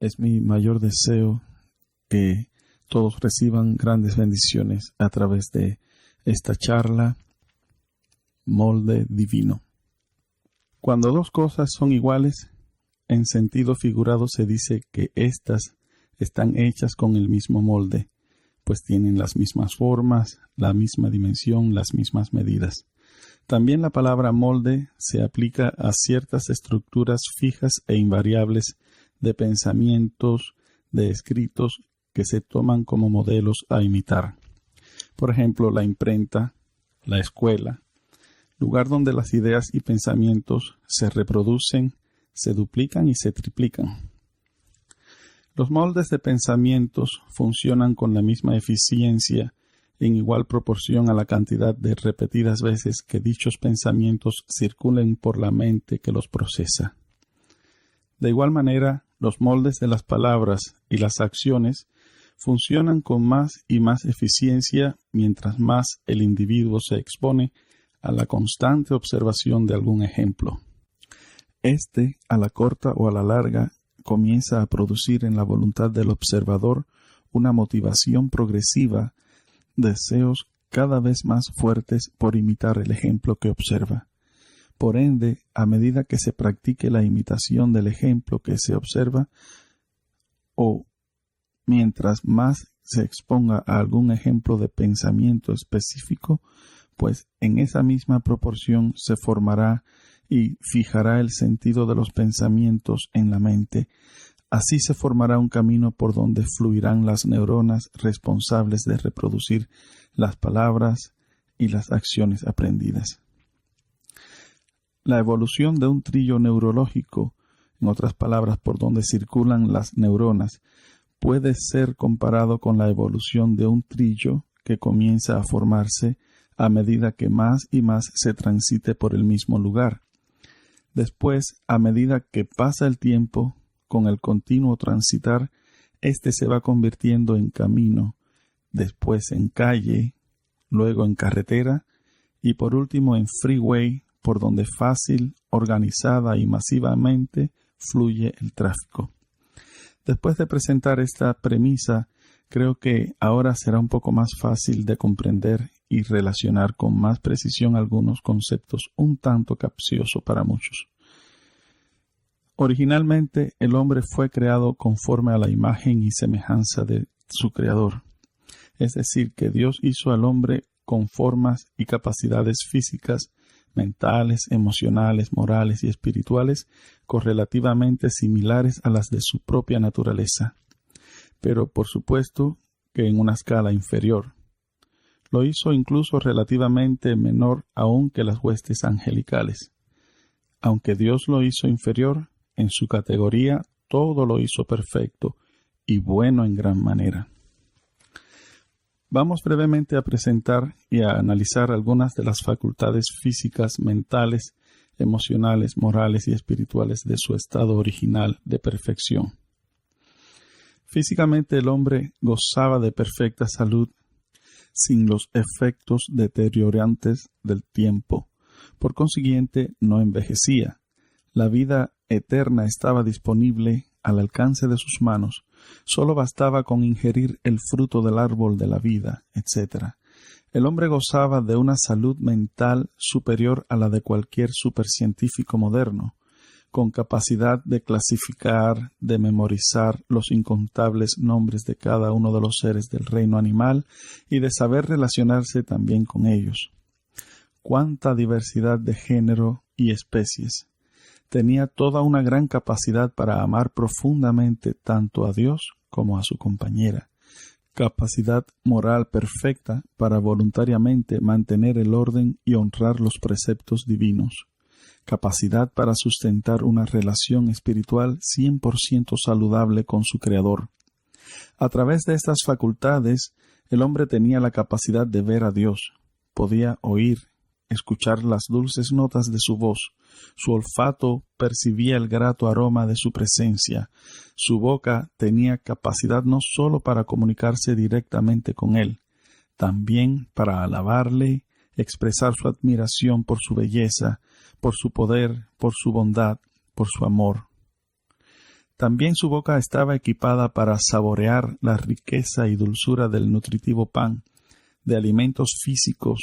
Es mi mayor deseo que todos reciban grandes bendiciones a través de esta charla Molde Divino. Cuando dos cosas son iguales, en sentido figurado se dice que éstas están hechas con el mismo molde, pues tienen las mismas formas, la misma dimensión, las mismas medidas. También la palabra molde se aplica a ciertas estructuras fijas e invariables de pensamientos, de escritos que se toman como modelos a imitar. Por ejemplo, la imprenta, la escuela, lugar donde las ideas y pensamientos se reproducen, se duplican y se triplican. Los moldes de pensamientos funcionan con la misma eficiencia en igual proporción a la cantidad de repetidas veces que dichos pensamientos circulen por la mente que los procesa. De igual manera, los moldes de las palabras y las acciones funcionan con más y más eficiencia mientras más el individuo se expone a la constante observación de algún ejemplo. A la corta o a la larga, comienza a producir en la voluntad del observador una motivación progresiva, deseos cada vez más fuertes por imitar el ejemplo que observa. Por ende, a medida que se practique la imitación del ejemplo que se observa, o mientras más se exponga a algún ejemplo de pensamiento específico, pues en esa misma proporción se formará y fijará el sentido de los pensamientos en la mente. Así se formará un camino por donde fluirán las neuronas responsables de reproducir las palabras y las acciones aprendidas. La evolución de un trillo neurológico, en otras palabras, por donde circulan las neuronas, puede ser comparado con la evolución de un trillo que comienza a formarse a medida que más y más se transite por el mismo lugar. Después, a medida que pasa el tiempo, con el continuo transitar, éste se va convirtiendo en camino, después en calle, luego en carretera y por último en freeway, por donde fácil, organizada y masivamente fluye el tráfico. Después de presentar esta premisa, creo que ahora será un poco más fácil de comprender y relacionar con más precisión algunos conceptos un tanto capciosos para muchos. Originalmente, el hombre fue creado conforme a la imagen y semejanza de su Creador. Es decir, que Dios hizo al hombre con formas y capacidades físicas, mentales, emocionales, morales y espirituales correlativamente similares a las de su propia naturaleza, pero por supuesto que en una escala inferior. Lo hizo incluso relativamente menor aún que las huestes angelicales. Aunque Dios lo hizo inferior, en su categoría todo lo hizo perfecto y bueno en gran manera. Vamos brevemente a presentar y a analizar algunas de las facultades físicas, mentales, emocionales, morales y espirituales de su estado original de perfección. Físicamente el hombre gozaba de perfecta salud sin los efectos deteriorantes del tiempo. Por consiguiente, no envejecía. La vida eterna estaba disponible al alcance de sus manos. Solo bastaba con ingerir el fruto del árbol de la vida, etc. El hombre gozaba de una salud mental superior a la de cualquier supercientífico moderno, con capacidad de clasificar, de memorizar los incontables nombres de cada uno de los seres del reino animal y de saber relacionarse también con ellos. ¡Cuánta diversidad de género y especies! Tenía toda una gran capacidad para amar profundamente tanto a Dios como a su compañera, capacidad moral perfecta para voluntariamente mantener el orden y honrar los preceptos divinos, capacidad para sustentar una relación espiritual 100% saludable con su Creador. A través de estas facultades, el hombre tenía la capacidad de ver a Dios, podía oír, escuchar las dulces notas de su voz, su olfato percibía el grato aroma de su presencia, su boca tenía capacidad no sólo para comunicarse directamente con él, también para alabarle, expresar su admiración por su belleza, por su poder, por su bondad, por su amor. También su boca estaba equipada para saborear la riqueza y dulzura del nutritivo pan, de alimentos físicos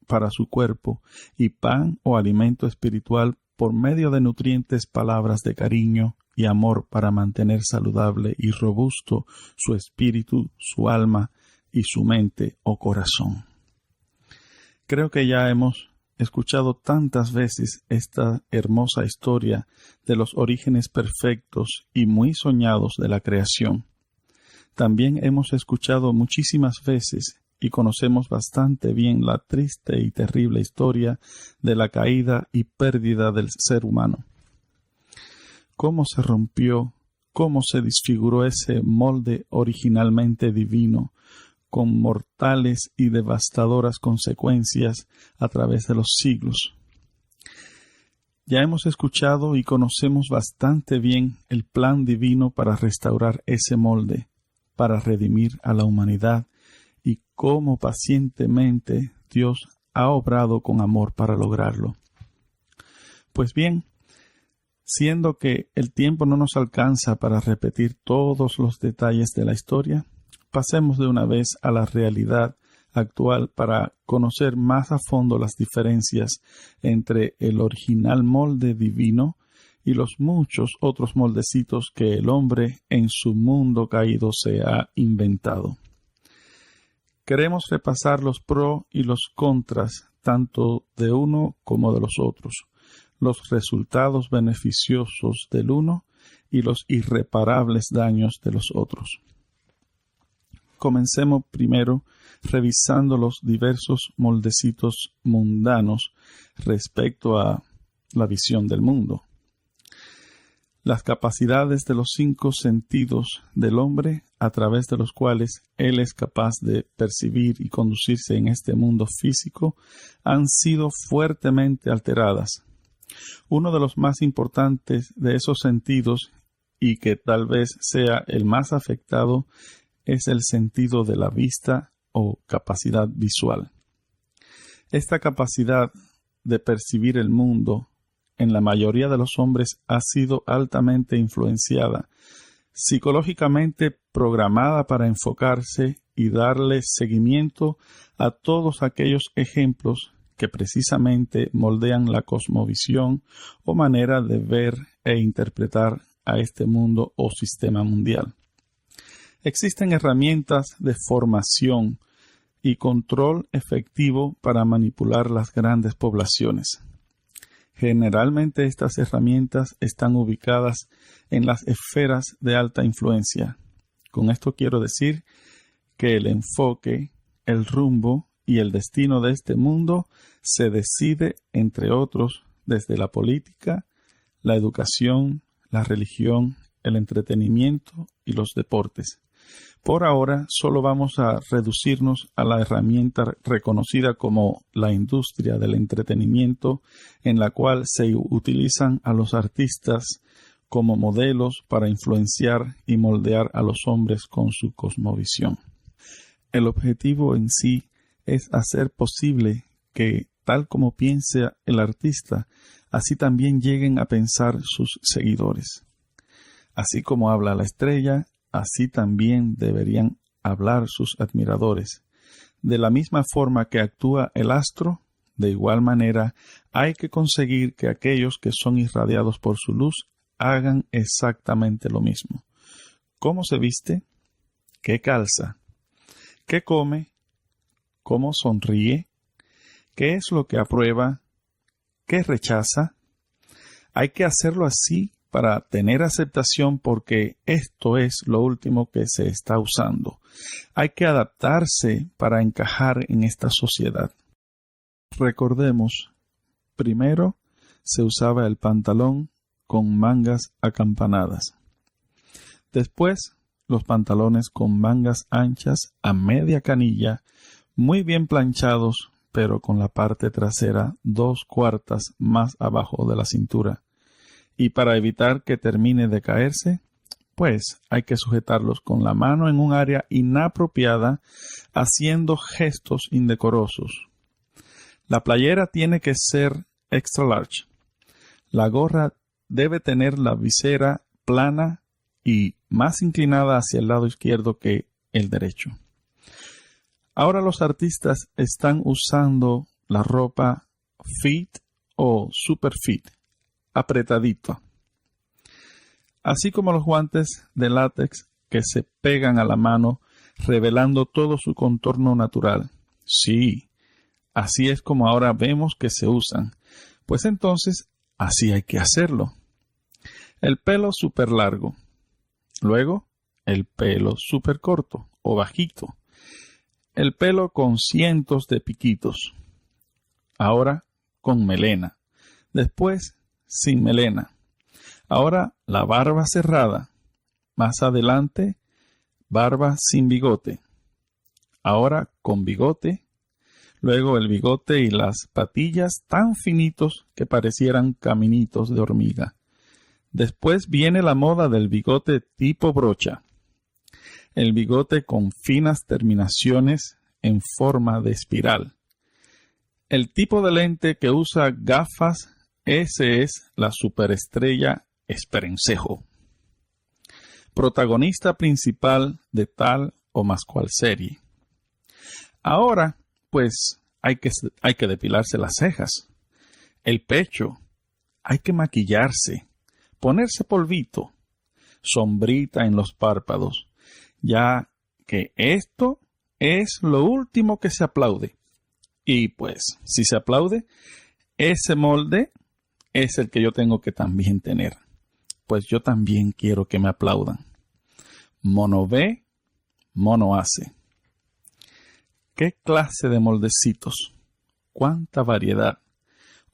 para su cuerpo, y pan o alimento espiritual por medio de nutrientes palabras de cariño y amor para mantener saludable y robusto su espíritu, su alma y su mente o corazón. Creo que ya hemos escuchado tantas veces esta hermosa historia de los orígenes perfectos y muy soñados de la creación. También hemos escuchado muchísimas veces y conocemos bastante bien la triste y terrible historia de la caída y pérdida del ser humano. Cómo se rompió, cómo se desfiguró ese molde originalmente divino, con mortales y devastadoras consecuencias a través de los siglos. Ya hemos escuchado y conocemos bastante bien el plan divino para restaurar ese molde, para redimir a la humanidad, y cómo pacientemente Dios ha obrado con amor para lograrlo. Pues bien, siendo que el tiempo no nos alcanza para repetir todos los detalles de la historia, pasemos de una vez a la realidad actual para conocer más a fondo las diferencias entre el original molde divino y los muchos otros moldecitos que el hombre en su mundo caído se ha inventado. Queremos repasar los pros y los contras tanto de uno como de los otros, los resultados beneficiosos del uno y los irreparables daños de los otros. Comencemos primero revisando los diversos moldecitos mundanos respecto a la visión del mundo. Las capacidades de los 5 sentidos del hombre a través de los cuales él es capaz de percibir y conducirse en este mundo físico han sido fuertemente alteradas. Uno de los más importantes de esos sentidos, y que tal vez sea el más afectado, es el sentido de la vista o capacidad visual. Esta capacidad de percibir el mundo en la mayoría de los hombres ha sido altamente influenciada, psicológicamente programada para enfocarse y darle seguimiento a todos aquellos ejemplos que precisamente moldean la cosmovisión o manera de ver e interpretar a este mundo o sistema mundial. Existen herramientas de formación y control efectivo para manipular las grandes poblaciones. Generalmente estas herramientas están ubicadas en las esferas de alta influencia. Con esto quiero decir que el enfoque, el rumbo y el destino de este mundo se decide, entre otros, desde la política, la educación, la religión, el entretenimiento y los deportes. Por ahora solo vamos a reducirnos a la herramienta reconocida como la industria del entretenimiento, en la cual se utilizan a los artistas como modelos para influenciar y moldear a los hombres con su cosmovisión. El objetivo en sí es hacer posible que, tal como piense el artista, así también lleguen a pensar sus seguidores. Así como habla la estrella, así también deberían hablar sus admiradores. De la misma forma que actúa el astro, de igual manera hay que conseguir que aquellos que son irradiados por su luz hagan exactamente lo mismo. ¿Cómo se viste? ¿Qué calza? ¿Qué come? ¿Cómo sonríe? ¿Qué es lo que aprueba? ¿Qué rechaza? Hay que hacerlo así para tener aceptación, porque esto es lo último que se está usando. Hay que adaptarse para encajar en esta sociedad. Recordemos, primero se usaba el pantalón con mangas acampanadas. Después, los pantalones con mangas anchas a media canilla, muy bien planchados, pero con la parte trasera 2/4 más abajo de la cintura. Y para evitar que termine de caerse, pues hay que sujetarlos con la mano en un área inapropiada, haciendo gestos indecorosos. La playera tiene que ser extra large. La gorra debe tener la visera plana y más inclinada hacia el lado izquierdo que el derecho. Ahora los artistas están usando la ropa fit o super fit, apretadito, así como los guantes de látex que se pegan a la mano, revelando todo su contorno natural. Sí, así es como ahora vemos que se usan. Pues entonces, así hay que hacerlo. El pelo súper largo. Luego, el pelo súper corto o bajito. El pelo con cientos de piquitos. Ahora, con melena. Después, sin melena. Ahora, la barba cerrada. Más adelante, barba sin bigote. Ahora, con bigote. Luego el bigote y las patillas tan finitos que parecieran caminitos de hormiga. Después viene la moda del bigote tipo brocha. El bigote con finas terminaciones en forma de espiral. El tipo de lente que usa gafas, ese es la superestrella Esperencejo, protagonista principal de tal o más cual serie. Ahora, pues, hay que depilarse las cejas, el pecho, hay que maquillarse, ponerse polvito, sombrita en los párpados, ya que esto es lo último que se aplaude. Y pues, si se aplaude, ese molde es el que yo tengo que también tener. Pues yo también quiero que me aplaudan. Mono ve, mono hace. ¿Qué clase de moldecitos? ¡Cuánta variedad!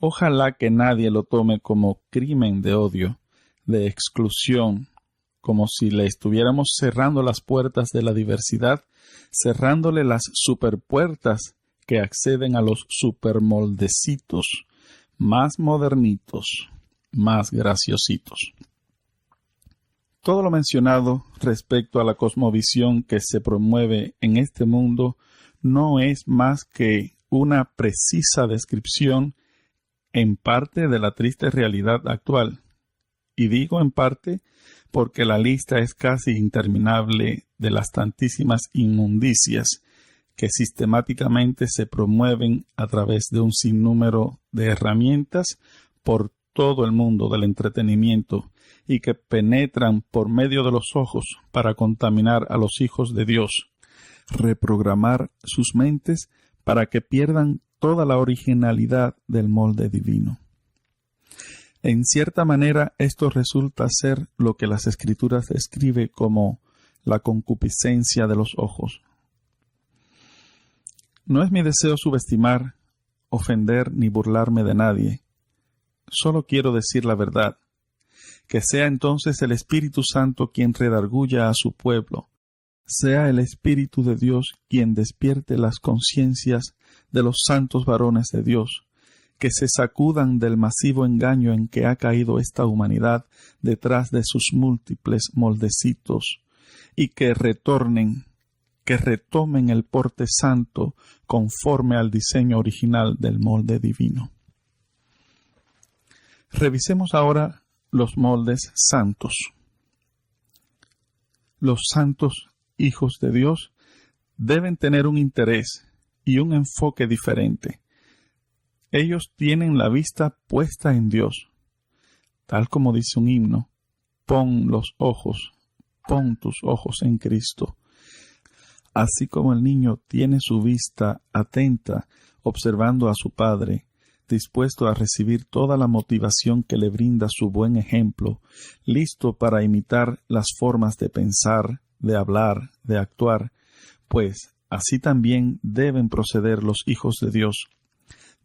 Ojalá que nadie lo tome como crimen de odio, de exclusión, como si le estuviéramos cerrando las puertas de la diversidad, cerrándole las superpuertas que acceden a los supermoldecitos, más modernitos, más graciositos. Todo lo mencionado respecto a la cosmovisión que se promueve en este mundo no es más que una precisa descripción en parte de la triste realidad actual. Y digo en parte porque la lista es casi interminable de las tantísimas inmundicias que sistemáticamente se promueven a través de un sinnúmero de herramientas por todo el mundo del entretenimiento y que penetran por medio de los ojos para contaminar a los hijos de Dios, reprogramar sus mentes para que pierdan toda la originalidad del molde divino. En cierta manera, esto resulta ser lo que las Escrituras describe como la concupiscencia de los ojos. No es mi deseo subestimar, ofender ni burlarme de nadie. Solo quiero decir la verdad. Que sea entonces el Espíritu Santo quien redarguya a su pueblo. Sea el Espíritu de Dios quien despierte las conciencias de los santos varones de Dios, que se sacudan del masivo engaño en que ha caído esta humanidad detrás de sus múltiples moldecitos, y que retomen el porte santo conforme al diseño original del molde divino. Revisemos ahora los moldes santos. Los santos hijos de Dios deben tener un interés y un enfoque diferente. Ellos tienen la vista puesta en Dios. Tal como dice un himno, pon tus ojos en Cristo. Así como el niño tiene su vista atenta, observando a su padre, dispuesto a recibir toda la motivación que le brinda su buen ejemplo, listo para imitar las formas de pensar, de hablar, de actuar, pues así también deben proceder los hijos de Dios,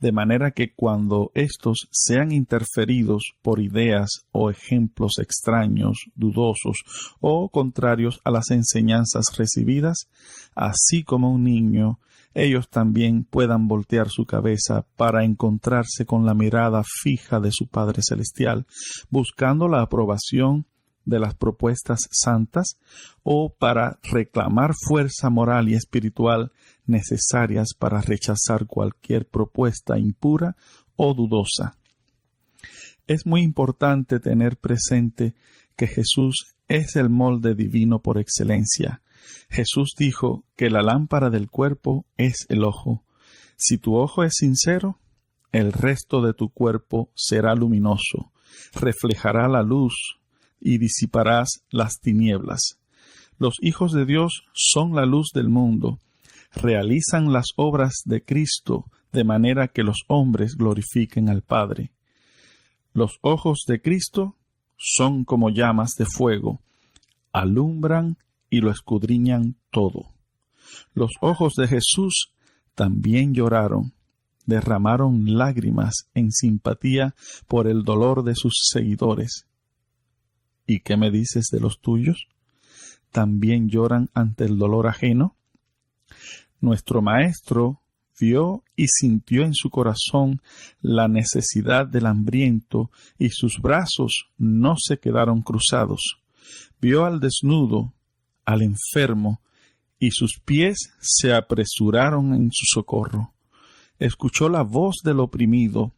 de manera que cuando éstos sean interferidos por ideas o ejemplos extraños, dudosos o contrarios a las enseñanzas recibidas, así como un niño, ellos también puedan voltear su cabeza para encontrarse con la mirada fija de su Padre Celestial, buscando la aprobación de las propuestas santas o para reclamar fuerza moral y espiritual necesarias para rechazar cualquier propuesta impura o dudosa. Es muy importante tener presente que Jesús es el molde divino por excelencia. Jesús dijo que la lámpara del cuerpo es el ojo. Si tu ojo es sincero, el resto de tu cuerpo será luminoso, reflejará la luz y disiparás las tinieblas. Los hijos de Dios son la luz del mundo, realizan las obras de Cristo de manera que los hombres glorifiquen al Padre. Los ojos de Cristo son como llamas de fuego, alumbran y lo escudriñan todo. Los ojos de Jesús también lloraron, derramaron lágrimas en simpatía por el dolor de sus seguidores. ¿Y qué me dices de los tuyos? ¿También lloran ante el dolor ajeno? Nuestro Maestro vio y sintió en su corazón la necesidad del hambriento y sus brazos no se quedaron cruzados. Vio al desnudo, al enfermo, y sus pies se apresuraron en su socorro. Escuchó la voz del oprimido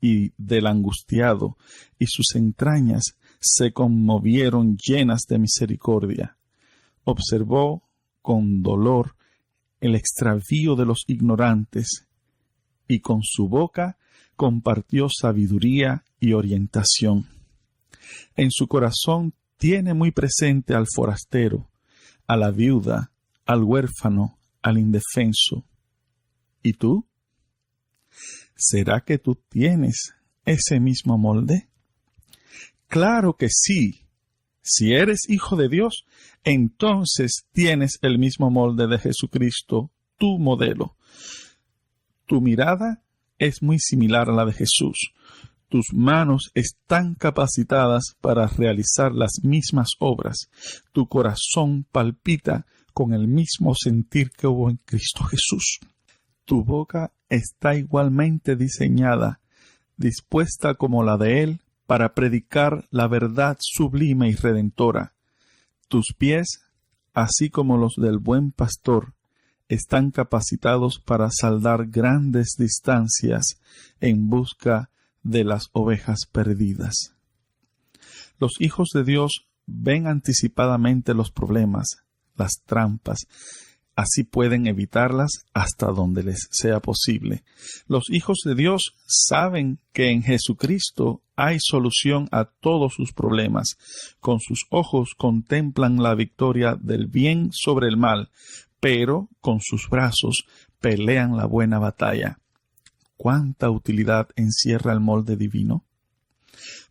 y del angustiado, y sus entrañas se conmovieron llenas de misericordia. Observó con dolor el extravío de los ignorantes, y con su boca compartió sabiduría y orientación. En su corazón tiene muy presente al forastero, a la viuda, al huérfano, al indefenso. ¿Y tú? ¿Será que tú tienes ese mismo molde? Claro que sí. Si eres hijo de Dios, entonces tienes el mismo molde de Jesucristo, tu modelo. Tu mirada es muy similar a la de Jesús. Tus manos están capacitadas para realizar las mismas obras. Tu corazón palpita con el mismo sentir que hubo en Cristo Jesús. Tu boca está igualmente diseñada, dispuesta como la de Él, para predicar la verdad sublime y redentora. Tus pies, así como los del buen pastor, están capacitados para saldar grandes distancias en busca de las ovejas perdidas. Los hijos de Dios ven anticipadamente los problemas, las trampas, así pueden evitarlas hasta donde les sea posible. Los hijos de Dios saben que en Jesucristo hay solución a todos sus problemas. Con sus ojos contemplan la victoria del bien sobre el mal, pero con sus brazos pelean la buena batalla. ¿Cuánta utilidad encierra el molde divino?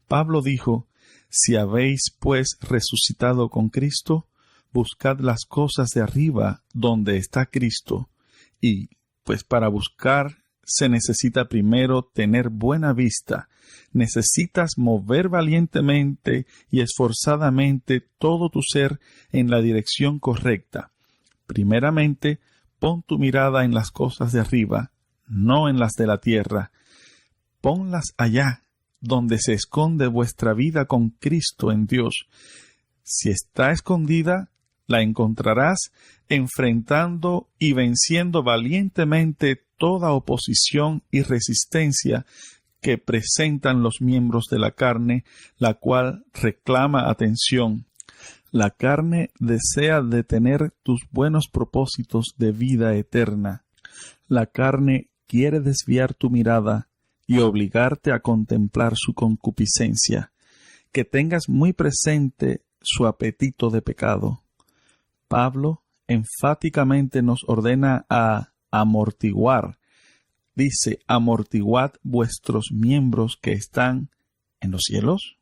Pablo dijo: si habéis pues resucitado con Cristo, buscad las cosas de arriba donde está Cristo. Y pues para buscar se necesita primero tener buena vista. Necesitas mover valientemente y esforzadamente todo tu ser en la dirección correcta. Primeramente, pon tu mirada en las cosas de arriba, no en las de la tierra. Ponlas allá, donde se esconde vuestra vida con Cristo en Dios. Si está escondida, la encontrarás enfrentando y venciendo valientemente toda oposición y resistencia que presentan los miembros de la carne, la cual reclama atención. La carne desea detener tus buenos propósitos de vida eterna. La carne quiere desviar tu mirada y obligarte a contemplar su concupiscencia. Que tengas muy presente su apetito de pecado. Pablo enfáticamente nos ordena a amortiguar. Dice: amortiguad vuestros miembros que están en los cielos.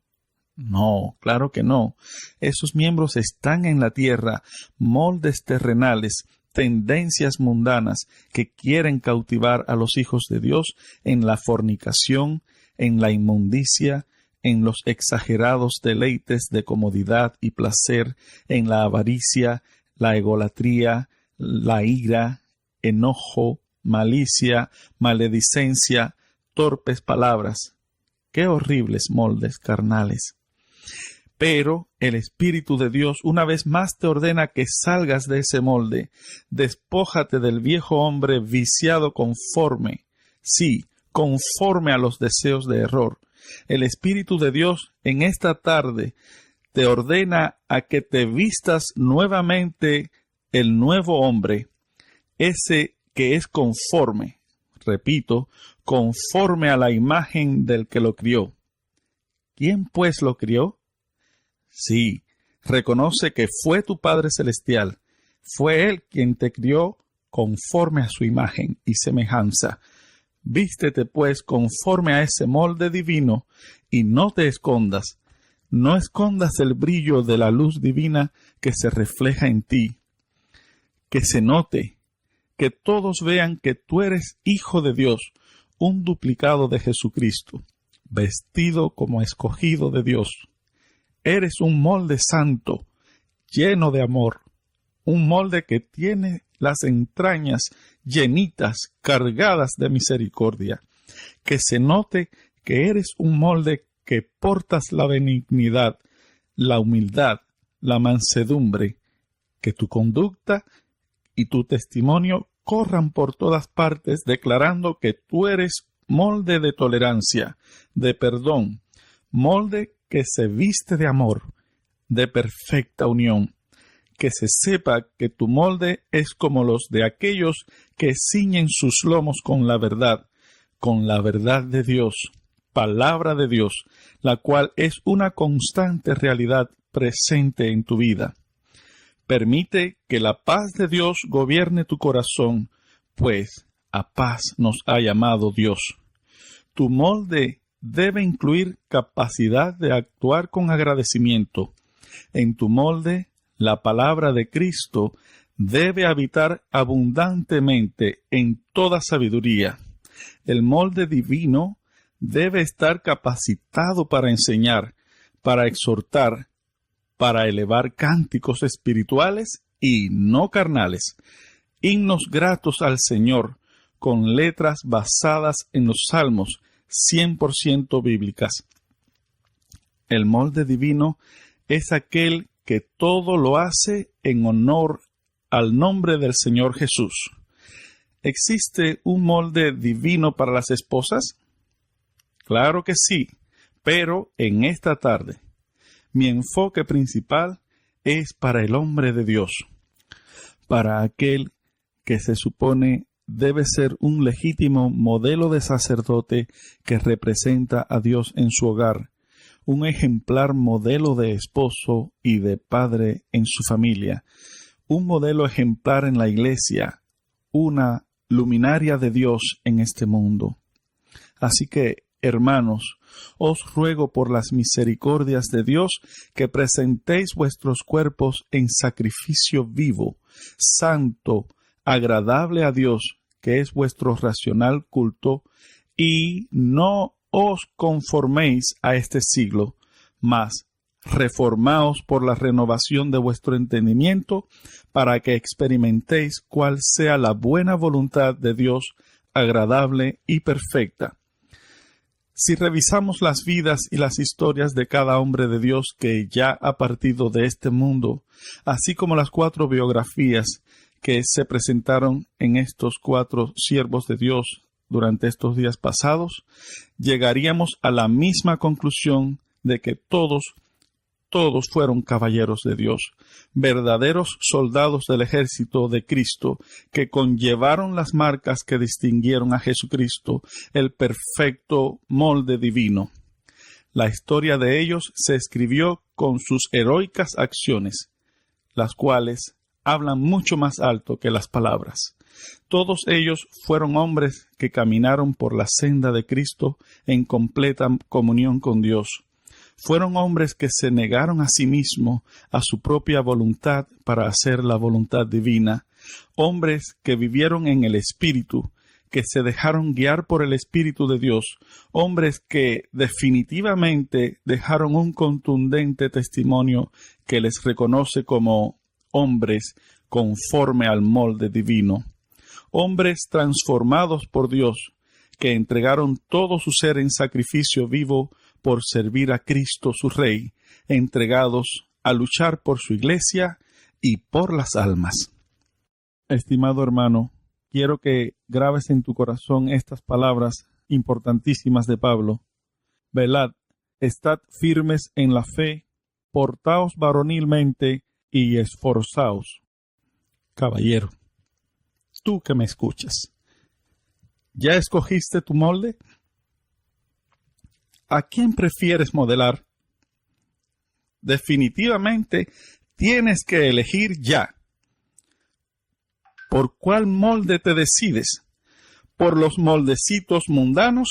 No, claro que no. Esos miembros están en la tierra, moldes terrenales, tendencias mundanas que quieren cautivar a los hijos de Dios en la fornicación, en la inmundicia, en los exagerados deleites de comodidad y placer, en la avaricia, la egolatría, la ira, enojo, malicia, maledicencia, torpes palabras. ¡Qué horribles moldes carnales! Pero el Espíritu de Dios una vez más te ordena que salgas de ese molde. Despójate del viejo hombre viciado conforme a los deseos de error. El Espíritu de Dios en esta tarde te ordena a que te vistas nuevamente el nuevo hombre, ese que es conforme, repito, conforme a la imagen del que lo crió. ¿Quién pues lo crió? Sí, reconoce que fue tu Padre Celestial. Fue Él quien te crió conforme a su imagen y semejanza. Vístete pues conforme a ese molde divino y no te escondas. No escondas el brillo de la luz divina que se refleja en ti. Que se note, que todos vean que tú eres hijo de Dios, un duplicado de Jesucristo, vestido como escogido de Dios. Eres un molde santo, lleno de amor, un molde que tiene las entrañas llenitas, cargadas de misericordia. Que se note que eres un molde que portas la benignidad, la humildad, la mansedumbre, que tu conducta y tu testimonio corran por todas partes declarando que tú eres molde de tolerancia, de perdón, molde que se viste de amor, de perfecta unión. Que se sepa que tu molde es como los de aquellos que ciñen sus lomos con la verdad de Dios, palabra de Dios, la cual es una constante realidad presente en tu vida. Permite que la paz de Dios gobierne tu corazón, pues a paz nos ha llamado Dios. Tu molde debe incluir capacidad de actuar con agradecimiento. En tu molde, la palabra de Cristo debe habitar abundantemente en toda sabiduría. El molde divino debe estar capacitado para enseñar, para exhortar, para elevar cánticos espirituales y no carnales, himnos gratos al Señor, con letras basadas en los salmos 100% bíblicas. El molde divino es aquel que todo lo hace en honor al nombre del Señor Jesús. ¿Existe un molde divino para las esposas? Claro que sí, pero en esta tarde, mi enfoque principal es para el hombre de Dios, para aquel que se supone debe ser un legítimo modelo de sacerdote que representa a Dios en su hogar, un ejemplar modelo de esposo y de padre en su familia, un modelo ejemplar en la iglesia, una luminaria de Dios en este mundo. Así que, hermanos, os ruego por las misericordias de Dios que presentéis vuestros cuerpos en sacrificio vivo, santo, agradable a Dios, que es vuestro racional culto, y no os conforméis a este siglo, mas reformaos por la renovación de vuestro entendimiento, para que experimentéis cuál sea la buena voluntad de Dios, agradable y perfecta. Si revisamos las vidas y las historias de cada hombre de Dios que ya ha partido de este mundo, así como las 4 biografías que se presentaron en estos 4 siervos de Dios durante estos días pasados, llegaríamos a la misma conclusión de que todos fueron caballeros de Dios, verdaderos soldados del ejército de Cristo, que conllevaron las marcas que distinguieron a Jesucristo, el perfecto molde divino. La historia de ellos se escribió con sus heroicas acciones, las cuales hablan mucho más alto que las palabras. Todos ellos fueron hombres que caminaron por la senda de Cristo en completa comunión con Dios. Fueron hombres que se negaron a sí mismos, a su propia voluntad, para hacer la voluntad divina. Hombres que vivieron en el Espíritu, que se dejaron guiar por el Espíritu de Dios. Hombres que definitivamente dejaron un contundente testimonio que les reconoce como hombres conforme al molde divino. Hombres transformados por Dios, que entregaron todo su ser en sacrificio vivo por servir a Cristo su Rey, entregados a luchar por su iglesia y por las almas. Estimado hermano, quiero que grabes en tu corazón estas palabras importantísimas de Pablo. Velad, estad firmes en la fe, portaos varonilmente y esforzaos. Caballero, tú que me escuchas, ¿ya escogiste tu molde? ¿A quién prefieres modelar? Definitivamente tienes que elegir ya. ¿Por cuál molde te decides? ¿Por los moldecitos mundanos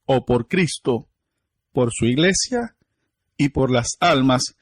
o por Cristo, por su iglesia y por las almas